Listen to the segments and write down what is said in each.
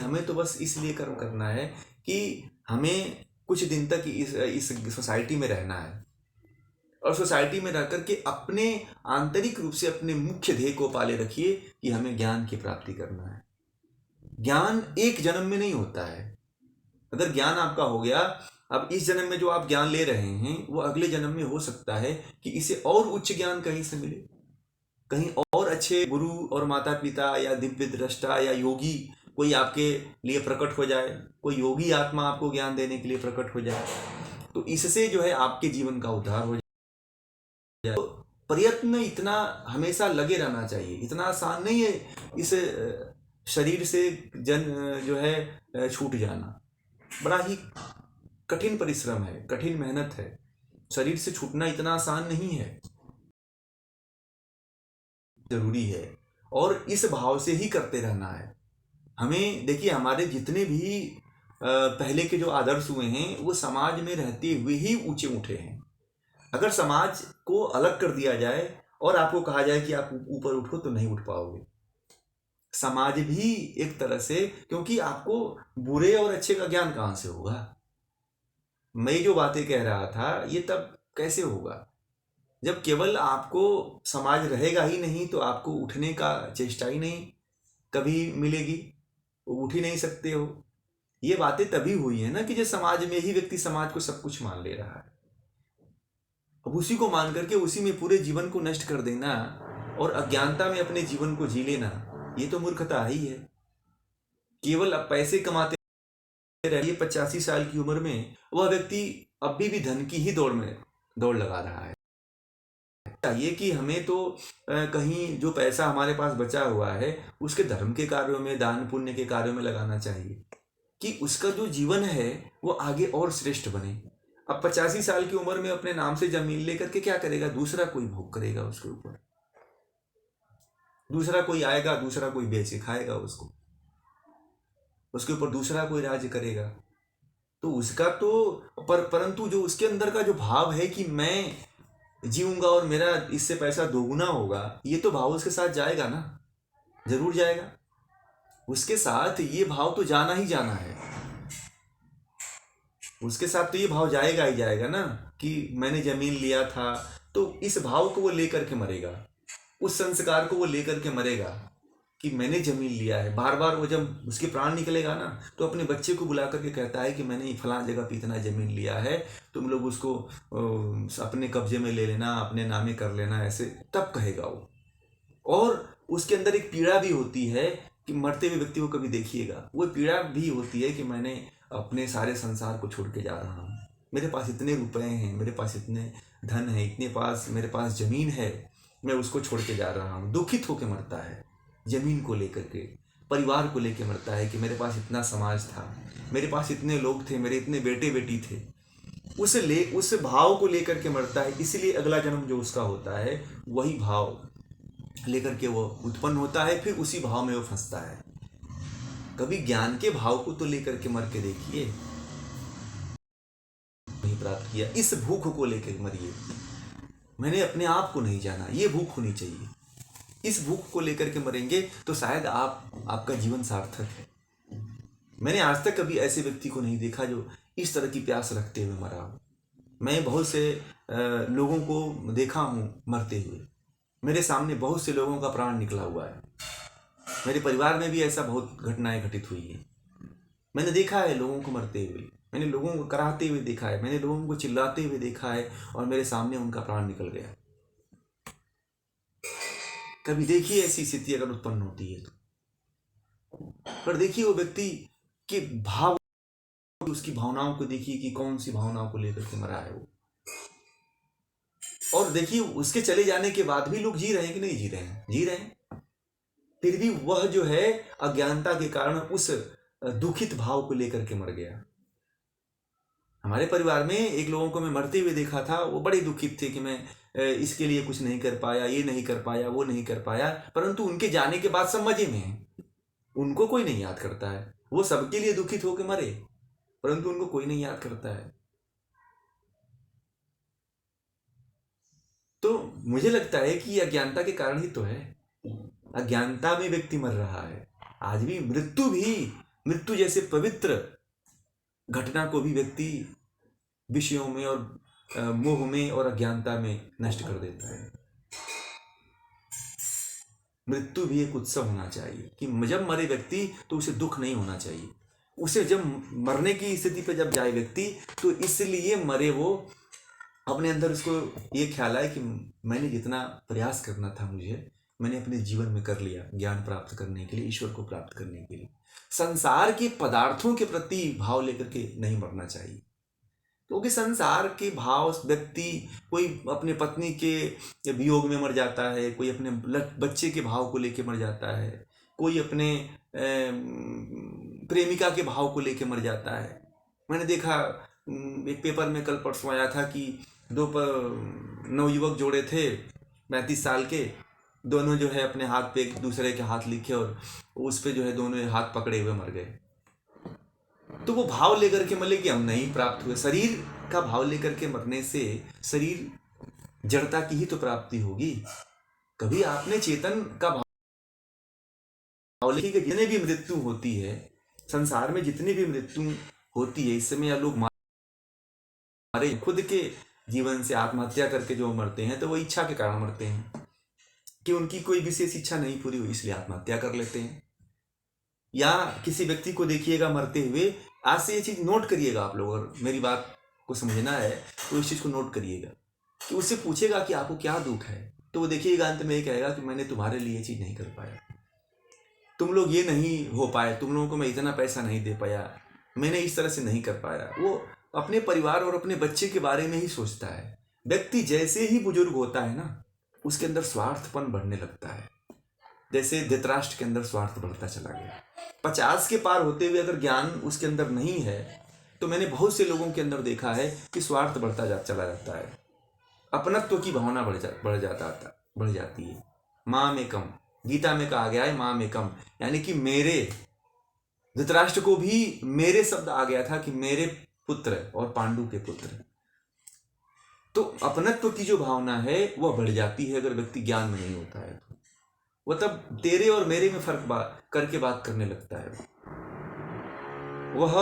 हमें तो बस इसलिए कर्म करना है कि हमें कुछ दिन तक इस सोसाइटी में रहना है, और सोसाइटी में रह करके अपने आंतरिक रूप से अपने मुख्य ध्येय को पाले रखिए कि हमें ज्ञान की प्राप्ति करना है। ज्ञान एक जन्म में नहीं होता है। अगर ज्ञान आपका हो गया, अब इस जन्म में जो आप ज्ञान ले रहे हैं वो अगले जन्म में हो सकता है कि इसे और उच्च ज्ञान कहीं से मिले, कहीं और अच्छे गुरु और माता पिता या दिव्य दृष्टा या योगी कोई आपके लिए प्रकट हो जाए, कोई योगी आत्मा आपको ज्ञान देने के लिए प्रकट हो जाए, तो इससे जो है आपके जीवन का उद्धार हो जाए। तो प्रयत्न इतना हमेशा लगे रहना चाहिए। इतना आसान नहीं है इस शरीर से जो है छूट जाना। बड़ा ही कठिन परिश्रम है, कठिन मेहनत है। शरीर से छूटना इतना आसान नहीं है, जरूरी है, और इस भाव से ही करते रहना है हमें। देखिए, हमारे जितने भी पहले के जो आदर्श हुए हैं वो समाज में रहते हुए ही ऊंचे उठे हैं। अगर समाज को अलग कर दिया जाए और आपको कहा जाए कि आप ऊपर उठो, तो नहीं उठ पाओगे। समाज भी एक तरह से, क्योंकि आपको बुरे और अच्छे का ज्ञान कहां से होगा। मैं जो बातें कह रहा था ये तब कैसे होगा जब केवल आपको समाज रहेगा ही नहीं, तो आपको उठने का चेष्टा ही नहीं कभी मिलेगी, उठ ही नहीं सकते हो। ये बातें तभी हुई है ना कि जो समाज में ही व्यक्ति समाज को सब कुछ मान ले रहा है। अब उसी को मान करके उसी में पूरे जीवन को नष्ट कर देना और अज्ञानता में अपने जीवन को जी लेना, ये तो मूर्खता ही है। केवल अब पैसे कमाते रहिए 85 साल की उम्र में, वह व्यक्ति अभी भी धन की ही दौड़ लगा रहा है। चाहिए कि हमें तो कहीं जो पैसा हमारे पास बचा हुआ है उसके धर्म के कार्यों में, दान पुण्य के कार्यों में लगाना चाहिए कि उसका जो जीवन है वो आगे और श्रेष्ठ बने। अब 85 साल की उम्र में अपने नाम से जमीन लेकर के क्या करेगा? दूसरा कोई भोग करेगा उसके ऊपर, दूसरा कोई आएगा, दूसरा कोई बेचे खाएगा उसको, उसके ऊपर दूसरा कोई राज्य करेगा। तो उसका तो परंतु जो उसके अंदर का जो भाव है कि मैं जीऊंगा और मेरा इससे पैसा दोगुना होगा, ये तो भाव उसके साथ जाएगा ना, जरूर जाएगा। उसके साथ ये भाव तो जाना ही जाना है, उसके साथ तो ये भाव जाएगा ही जाएगा ना कि मैंने जमीन लिया था। तो इस भाव को वो लेकर के मरेगा, उस संस्कार को वो लेकर के मरेगा कि मैंने जमीन लिया है। बार बार वो जब उसके प्राण निकलेगा ना, तो अपने बच्चे को बुला करके कहता है कि मैंने फलां जगह पे इतना जमीन लिया है, तुम लोग उसको अपने कब्जे में ले लेना, अपने नामे कर लेना, ऐसे तब कहेगा वो। और उसके अंदर एक पीड़ा भी होती है कि मरते हुए व्यक्ति को कभी देखिएगा, वो पीड़ा भी होती है कि मैंने अपने सारे संसार को छोड़ के जा रहा हूँ, मेरे पास इतने रुपए हैं, मेरे पास इतने धन है, मेरे पास जमीन है, मैं उसको छोड़ के जा रहा हूँ। दुखित होकर मरता है, जमीन को लेकर के, परिवार को लेकर मरता है कि मेरे पास इतना समाज था, मेरे पास इतने लोग थे, मेरे इतने बेटे बेटी थे। उस भाव को लेकर के मरता है। इसलिए अगला जन्म जो उसका होता है वही भाव लेकर के वो उत्पन्न होता है, फिर उसी भाव में वो फंसता है। कभी ज्ञान के भाव को तो लेकर के मर के देखिए, नहीं प्राप्त किया, इस भूख को लेकर मरिए, मैंने अपने आप को नहीं जाना, ये भूख होनी चाहिए। इस भूख को लेकर के मरेंगे तो शायद आपका जीवन सार्थक है। मैंने आज तक कभी ऐसे व्यक्ति को नहीं देखा जो इस तरह की प्यास रखते हुए मरा हो। मैं बहुत से लोगों को देखा हूं मरते हुए, मेरे सामने बहुत से लोगों का प्राण निकला हुआ है। मेरे परिवार में भी ऐसा बहुत घटनाएं घटित हुई है। मैंने देखा है लोगों को मरते हुए, मैंने लोगों को कराहते हुए देखा है, मैंने लोगों को चिल्लाते हुए देखा है, और मेरे सामने उनका प्राण निकल गया। कभी देखिए ऐसी स्थिति अगर उत्पन्न होती है तो, पर देखिए वो व्यक्ति के भाव, उसकी भावनाओं को देखिए कि कौन सी भावनाओं को लेकर के मरा है वो। और देखिए उसके चले जाने के बाद भी लोग जी रहे हैं कि नहीं जी रहे हैं? जी रहे हैं। फिर भी वह जो है अज्ञानता के कारण उस दुखित भाव को लेकर के मर गया। हमारे परिवार में एक लोगों को मैं मरते हुए देखा था, वो बड़े दुखित थे कि मैं इसके लिए कुछ नहीं कर पाया, ये नहीं कर पाया, वो नहीं कर पाया। परंतु उनके जाने के बाद सब मजे में है, उनको कोई नहीं याद करता है। वो सबके लिए दुखित होकर मरे, परंतु उनको कोई नहीं याद करता है। तो मुझे लगता है कि अज्ञानता के कारण ही तो है, अज्ञानता में व्यक्ति मर रहा है। आज भी मृत्यु भी मृत्यु जैसे पवित्र घटना को भी व्यक्ति विषयों में और मोह में और अज्ञानता में नष्ट कर देता है। मृत्यु भी एक उत्सव होना चाहिए कि जब मरे व्यक्ति तो उसे दुख नहीं होना चाहिए। उसे जब मरने की स्थिति पर जब जाए व्यक्ति तो इसलिए मरे वो अपने अंदर उसको ये ख्याल आए कि मैंने जितना प्रयास करना था मुझे मैंने अपने जीवन में कर लिया, ज्ञान प्राप्त करने के लिए, ईश्वर को प्राप्त करने के लिए। संसार के पदार्थों के प्रति भाव लेकर के नहीं मरना चाहिए, क्योंकि संसार के भाव व्यक्ति कोई अपने पत्नी के वियोग में मर जाता है, कोई अपने बच्चे के भाव को लेकर मर जाता है, कोई अपने प्रेमिका के भाव को लेकर मर जाता है। मैंने देखा एक पेपर में कल परसों आया था कि दो नवयुवक जोड़े थे 35 साल के, दोनों जो है अपने हाथ पे एक दूसरे के हाथ लिखे और उस पे जो है दोनों हाथ पकड़े हुए मर गए। तो वो भाव लेकर के मरे कि हम नहीं प्राप्त हुए। शरीर का भाव लेकर के मरने से शरीर जड़ता की ही तो प्राप्ति होगी। कभी आपने चेतन का भाव लेके जितने भी मृत्यु होती है संसार में, जितनी भी मृत्यु होती है इस समय लोग हमारे खुद के जीवन से आत्महत्या करके जो मरते हैं तो वो इच्छा के कारण मरते हैं कि उनकी कोई विशेष इच्छा नहीं पूरी हुई इसलिए आत्महत्या कर लेते हैं। या किसी व्यक्ति को देखिएगा मरते हुए, आज से ये चीज नोट करिएगा आप लोग, और मेरी बात को समझना है तो इस चीज को नोट करिएगा कि उससे पूछेगा कि आपको क्या दुख है, तो वो देखिएगा अंत में ये कहेगा कि मैंने तुम्हारे लिए ये चीज नहीं कर पाया, तुम लोग ये नहीं हो पाए, तुम लोगों को मैं इतना पैसा नहीं दे पाया, मैंने इस तरह से नहीं कर पाया। वो अपने परिवार और अपने बच्चे के बारे में ही सोचता है। व्यक्ति जैसे ही बुजुर्ग होता है ना उसके अंदर स्वार्थपन बढ़ने लगता है, जैसे धृतराष्ट्र के अंदर स्वार्थ बढ़ता चला गया। 50 के पार होते हुए अगर ज्ञान उसके अंदर नहीं है तो मैंने बहुत से लोगों के अंदर देखा है कि स्वार्थ बढ़ता चला जाता है, अपनत्व की भावना बढ़ जाती है। माँ में कम, गीता में कहा गया है माँ में कम, यानी कि मेरे, धृतराष्ट्र को भी मेरे शब्द आ गया था कि मेरे पुत्र और पांडु के पुत्र, तो अपनत्व की जो भावना है वह बढ़ जाती है अगर व्यक्ति ज्ञान में नहीं होता है तो। वह तब तेरे और मेरे में फर्क करके बात करने लगता है, वह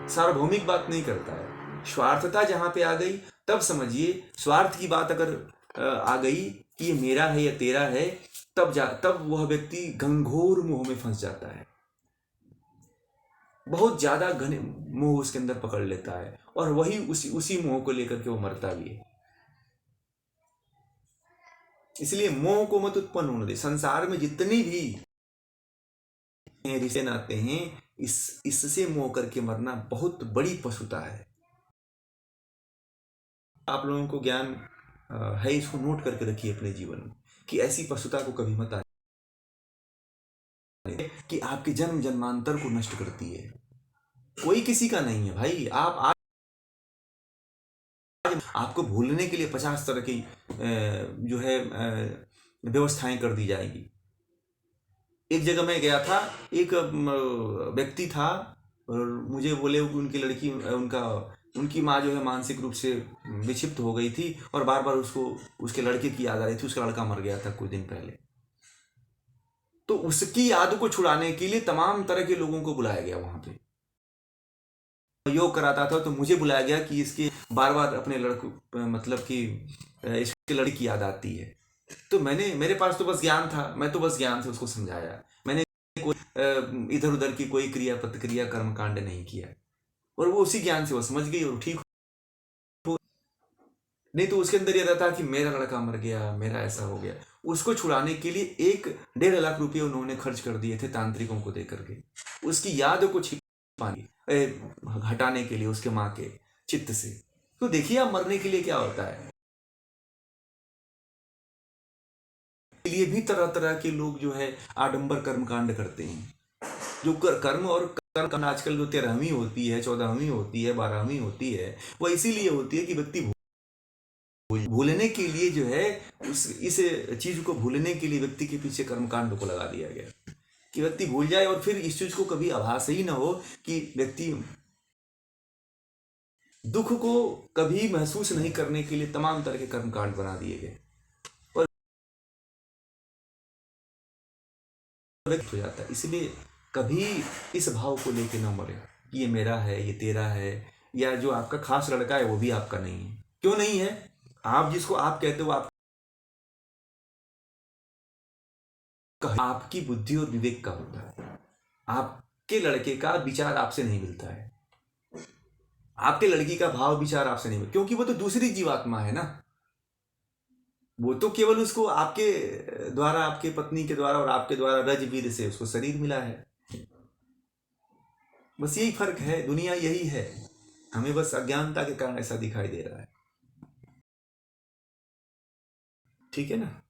सार्वभौमिक बात नहीं करता है। स्वार्थता जहां पे आ गई तब समझिए, स्वार्थ की बात अगर आ गई कि ये मेरा है या तेरा है, तब वह व्यक्ति घनघोर मोह में फंस जाता है, बहुत ज्यादा घने मोह उसके अंदर पकड़ लेता है और वही उसी मोह को लेकर के वो मरता भी है। इसलिए मोह को मत उत्पन्न होने दे। संसार में जितनी भी रिश्ते नाते हैं इससे मोह करके मरना बहुत बड़ी पशुता है। आप लोगों को ज्ञान है, इसको नोट करके रखिए अपने जीवन में कि ऐसी पशुता को कभी मत आने कि आपके जन्म जन्मांतर को नष्ट करती है। कोई किसी का नहीं है भाई। आप आपको भूलने के लिए 50 तरह की जो है व्यवस्थाएं कर दी जाएगी। एक जगह मैं गया था, एक व्यक्ति था और मुझे बोले उनकी लड़की उनकी माँ जो है मानसिक रूप से विक्षिप्त हो गई थी और बार बार उसके लड़के की याद आ रही थी। उसका लड़का मर गया था कुछ दिन पहले, तो उसकी याद को छुड़ाने के लिए तमाम तरह के लोगों को बुलाया गया। वहां पे योग कराता था तो मुझे बुलाया गया कि इसके बार बार अपने लड़को मतलब कि इसके लड़की की याद आती है। तो मेरे पास तो बस ज्ञान था, मैं तो बस ज्ञान से उसको समझाया। मैंने कोई इधर उधर की कोई क्रिया प्रतिक्रिया कर्मकांड नहीं किया और वो उसी ज्ञान से वो समझ गई और ठीक हो। नहीं तो उसके अंदर ये रहता कि मेरा लड़का मर गया, मेरा ऐसा हो गया। उसको छुड़ाने के लिए 1.5 लाख रुपये उन्होंने खर्च कर दिए थे तांत्रिकों को देकर के, उसकी याद को हटाने के लिए उसके माँ के चित्त से। तो देखिए आप मरने के लिए क्या होता है। लिए भी तरह तरह के लोग जो है आडंबर कर्मकांड करते हैं। जो कर्म और कर्म आजकल जो 13वीं होती है, 14वीं होती है, 12वीं होती है, वह इसीलिए होती है कि व्यक्ति भूलने के लिए जो है इस चीज को भूलने के लिए व्यक्ति के पीछे कर्मकांड को लगा दिया गया कि व्यक्ति भूल जाए और फिर इस चीज को कभी आभास ही ना हो कि व्यक्ति दुख को कभी महसूस नहीं करने के लिए तमाम तरह के कर्मकांड बना दिए गए और व्यक्त हो जाता है। इसलिए कभी इस भाव को लेके ना मरे कि ये मेरा है, ये तेरा है, या जो आपका खास लड़का है वो भी आपका नहीं है। क्यों नहीं है? आप जिसको आप कहते हो आपकी बुद्धि और विवेक का होता है। आपके लड़के का विचार आपसे नहीं मिलता है, आपके लड़की का भाव विचार आपसे नहीं मिलता, क्योंकि वो तो दूसरी जीवात्मा है ना। वो तो केवल उसको आपके द्वारा, आपके पत्नी के द्वारा और आपके द्वारा रजवीर से उसको शरीर मिला है। बस यही फर्क है, दुनिया यही है। हमें बस अज्ञानता के कारण ऐसा दिखाई दे रहा है। ठीक है ना।